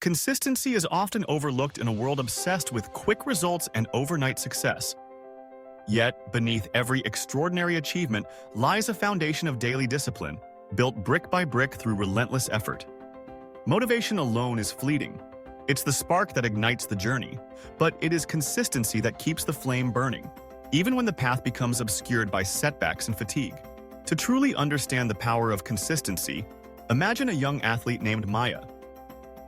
Consistency is often overlooked in a world obsessed with quick results and overnight success. Yet, beneath every extraordinary achievement lies a foundation of daily discipline, built brick by brick through relentless effort. Motivation alone is fleeting. It's the spark that ignites the journey, but it is consistency that keeps the flame burning, even when the path becomes obscured by setbacks and fatigue. To truly understand the power of consistency, imagine a young athlete named Maya.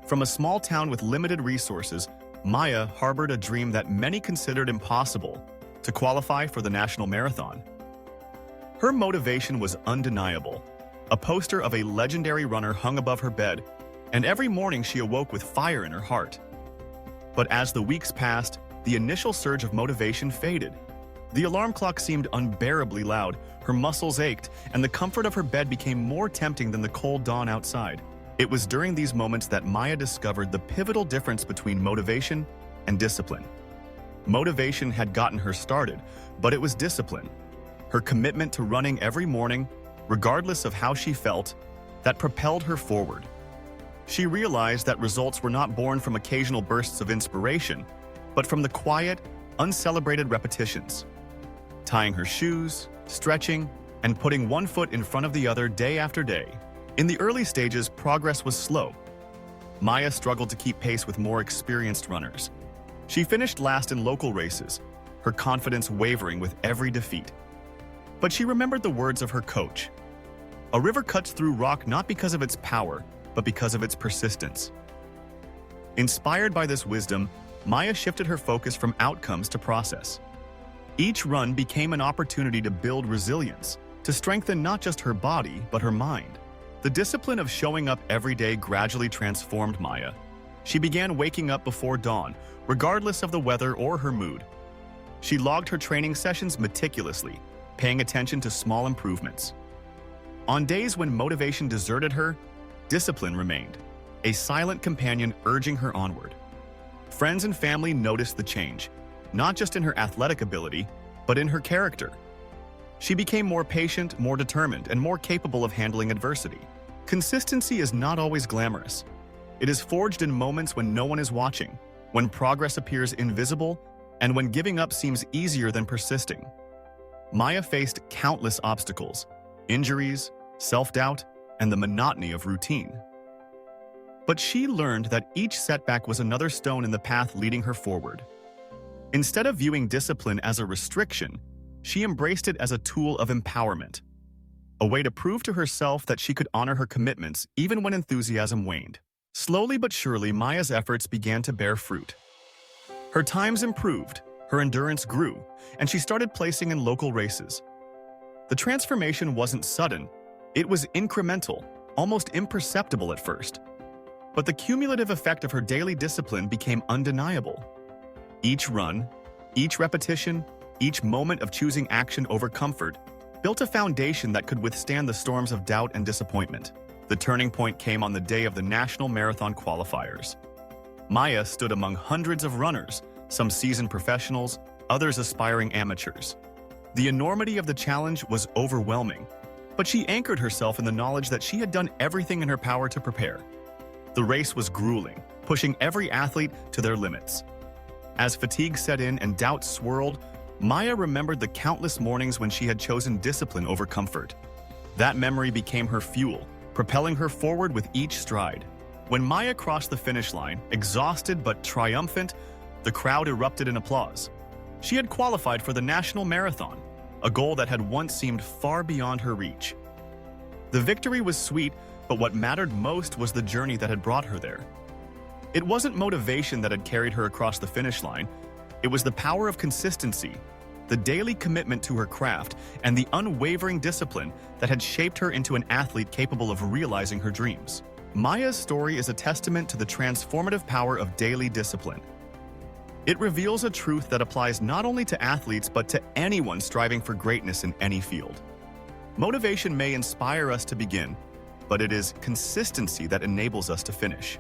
From a small town with limited resources, Maya harbored a dream that many considered impossible: to qualify for the national marathon. Her motivation was undeniable. A poster of a legendary runner hung above her bed, and every morning she awoke with fire in her heart. But as the weeks passed, the initial surge of motivation faded. The alarm clock seemed unbearably loud, her muscles ached, and the comfort of her bed became more tempting than the cold dawn outside. It was during these moments that Maya discovered the pivotal difference between motivation and discipline. Motivation had gotten her started, but it was discipline, her commitment to running every morning, regardless of how she felt, that propelled her forward. She realized that results were not born from occasional bursts of inspiration, but from the quiet, uncelebrated repetitions. Tying her shoes, stretching, and putting one foot in front of the other day after day. In the early stages, progress was slow. Maya struggled to keep pace with more experienced runners. She finished last in local races, her confidence wavering with every defeat. But she remembered the words of her coach: "A river cuts through rock not because of its power, but because of its persistence." Inspired by this wisdom, Maya shifted her focus from outcomes to process. Each run became an opportunity to build resilience, to strengthen not just her body, but her mind. The discipline of showing up every day gradually transformed Maya. She began waking up before dawn, regardless of the weather or her mood. She logged her training sessions meticulously, paying attention to small improvements. On days when motivation deserted her, discipline remained, a silent companion urging her onward. Friends and family noticed the change, not just in her athletic ability, but in her character. She became more patient, more determined, and more capable of handling adversity. Consistency is not always glamorous. It is forged in moments when no one is watching, when progress appears invisible, and when giving up seems easier than persisting. Maya faced countless obstacles: injuries, self-doubt, and the monotony of routine. But she learned that each setback was another stone in the path leading her forward. Instead of viewing discipline as a restriction, she embraced it as a tool of empowerment, a way to prove to herself that she could honor her commitments even when enthusiasm waned. Slowly but surely, Maya's efforts began to bear fruit. Her times improved, her endurance grew, and she started placing in local races. The transformation wasn't sudden, it was incremental, almost imperceptible at first. But the cumulative effect of her daily discipline became undeniable. Each run, each repetition, each moment of choosing action over comfort built a foundation that could withstand the storms of doubt and disappointment. The turning point came on the day of the National Marathon qualifiers. Maya stood among hundreds of runners, some seasoned professionals, others aspiring amateurs. The enormity of the challenge was overwhelming, but she anchored herself in the knowledge that she had done everything in her power to prepare. The race was grueling, pushing every athlete to their limits. As fatigue set in and doubt swirled, Maya remembered the countless mornings when she had chosen discipline over comfort. That memory became her fuel, propelling her forward with each stride. When Maya crossed the finish line, exhausted but triumphant, the crowd erupted in applause. She had qualified for the national marathon, a goal that had once seemed far beyond her reach. The victory was sweet, but what mattered most was the journey that had brought her there. It wasn't motivation that had carried her across the finish line. It was the power of consistency, the daily commitment to her craft, and the unwavering discipline that had shaped her into an athlete capable of realizing her dreams. Maya's story is a testament to the transformative power of daily discipline. It reveals a truth that applies not only to athletes but to anyone striving for greatness in any field. Motivation may inspire us to begin, but it is consistency that enables us to finish.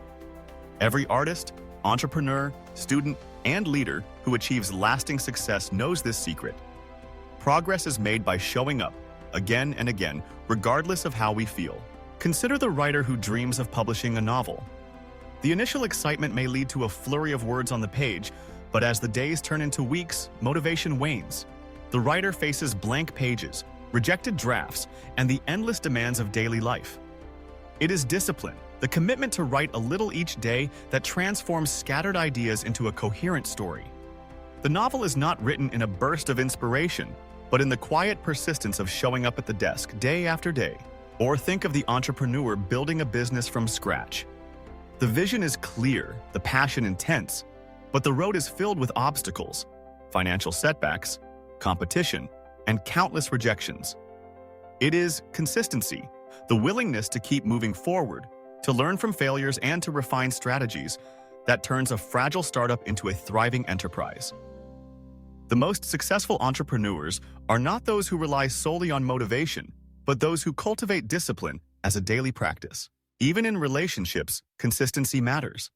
Every artist, entrepreneur, student, and leader who achieves lasting success knows this secret. Progress is made by showing up, again and again, regardless of how we feel. Consider the writer who dreams of publishing a novel. The initial excitement may lead to a flurry of words on the page, but as the days turn into weeks, motivation wanes. The writer faces blank pages, rejected drafts, and the endless demands of daily life. It is discipline, the commitment to write a little each day, that transforms scattered ideas into a coherent story. The novel is not written in a burst of inspiration, but in the quiet persistence of showing up at the desk day after day. Or think of the entrepreneur building a business from scratch. The vision is clear, the passion intense, but the road is filled with obstacles, financial setbacks, competition, and countless rejections. It is consistency, the willingness to keep moving forward, to learn from failures and to refine strategies, that turns a fragile startup into a thriving enterprise. The most successful entrepreneurs are not those who rely solely on motivation, but those who cultivate discipline as a daily practice. Even in relationships, consistency matters.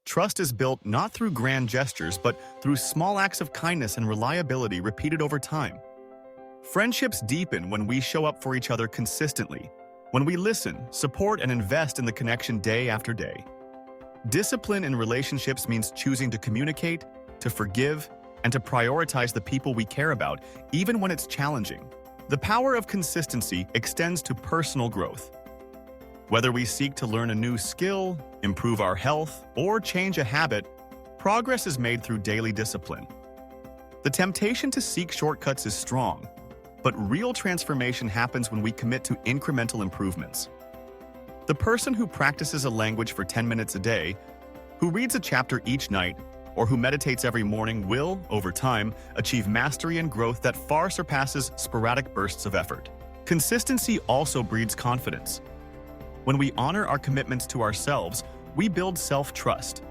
Trust is built not through grand gestures, but through small acts of kindness and reliability repeated over time. Friendships deepen when we show up for each other consistently, when we listen, support, and invest in the connection day after day. Discipline in relationships means choosing to communicate, to forgive, and to prioritize the people we care about, even when it's challenging. The power of consistency extends to personal growth. Whether we seek to learn a new skill, improve our health, or change a habit, progress is made through daily discipline. The temptation to seek shortcuts is strong, but real transformation happens when we commit to incremental improvements. The person who practices a language for 10 minutes a day, who reads a chapter each night, or who meditates every morning will, over time, achieve mastery and growth that far surpasses sporadic bursts of effort. Consistency also breeds confidence. When we honor our commitments to ourselves, we build self-trust.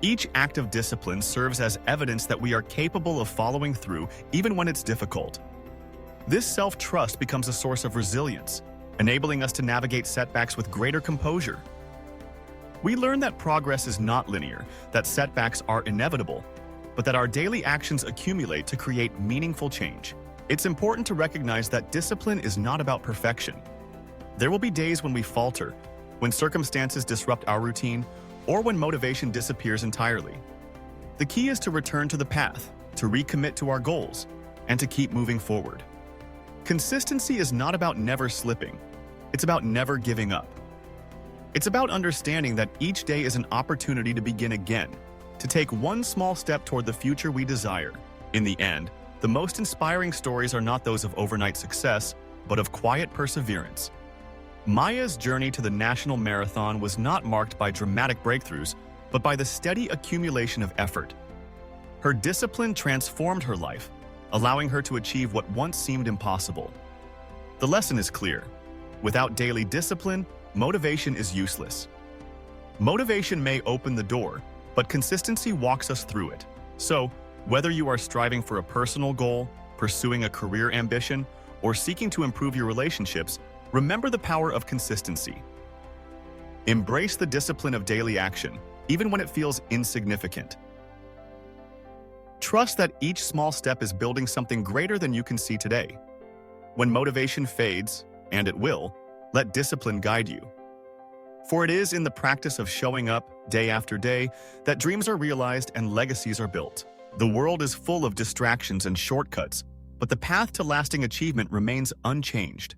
Each act of discipline serves as evidence that we are capable of following through even when it's difficult. This self-trust becomes a source of resilience, enabling us to navigate setbacks with greater composure. We learn that progress is not linear, that setbacks are inevitable, but that our daily actions accumulate to create meaningful change. It's important to recognize that discipline is not about perfection. There will be days when we falter, when circumstances disrupt our routine, or when motivation disappears entirely. The key is to return to the path, to recommit to our goals, and to keep moving forward. Consistency is not about never slipping. It's about never giving up. It's about understanding that each day is an opportunity to begin again, to take one small step toward the future we desire. In the end, the most inspiring stories are not those of overnight success, but of quiet perseverance. Maya's journey to the national marathon was not marked by dramatic breakthroughs, but by the steady accumulation of effort. Her discipline transformed her life, allowing her to achieve what once seemed impossible. The lesson is clear. Without daily discipline, motivation is useless. Motivation may open the door, but consistency walks us through it. So, whether you are striving for a personal goal, pursuing a career ambition, or seeking to improve your relationships, remember the power of consistency. Embrace the discipline of daily action, even when it feels insignificant. Trust that each small step is building something greater than you can see today. When motivation fades, and it will, let discipline guide you. For it is in the practice of showing up day after day that dreams are realized and legacies are built. The world is full of distractions and shortcuts, but the path to lasting achievement remains unchanged.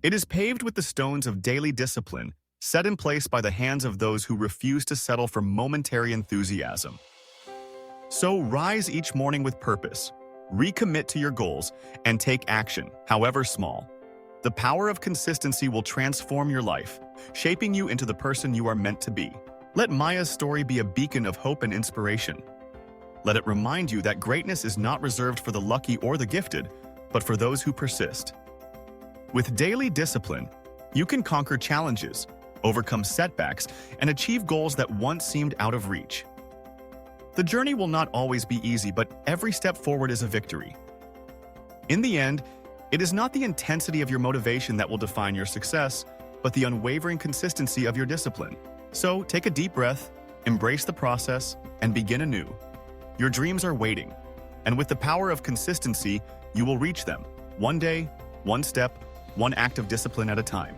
It is paved with the stones of daily discipline, set in place by the hands of those who refuse to settle for momentary enthusiasm. So rise each morning with purpose, recommit to your goals, and take action, however small. The power of consistency will transform your life, shaping you into the person you are meant to be. Let Maya's story be a beacon of hope and inspiration. Let it remind you that greatness is not reserved for the lucky or the gifted, but for those who persist. With daily discipline, you can conquer challenges, overcome setbacks, and achieve goals that once seemed out of reach. The journey will not always be easy, but every step forward is a victory. In the end, it is not the intensity of your motivation that will define your success, but the unwavering consistency of your discipline. So take a deep breath, embrace the process, and begin anew. Your dreams are waiting, and with the power of consistency, you will reach them, one day, one step, one act of discipline at a time.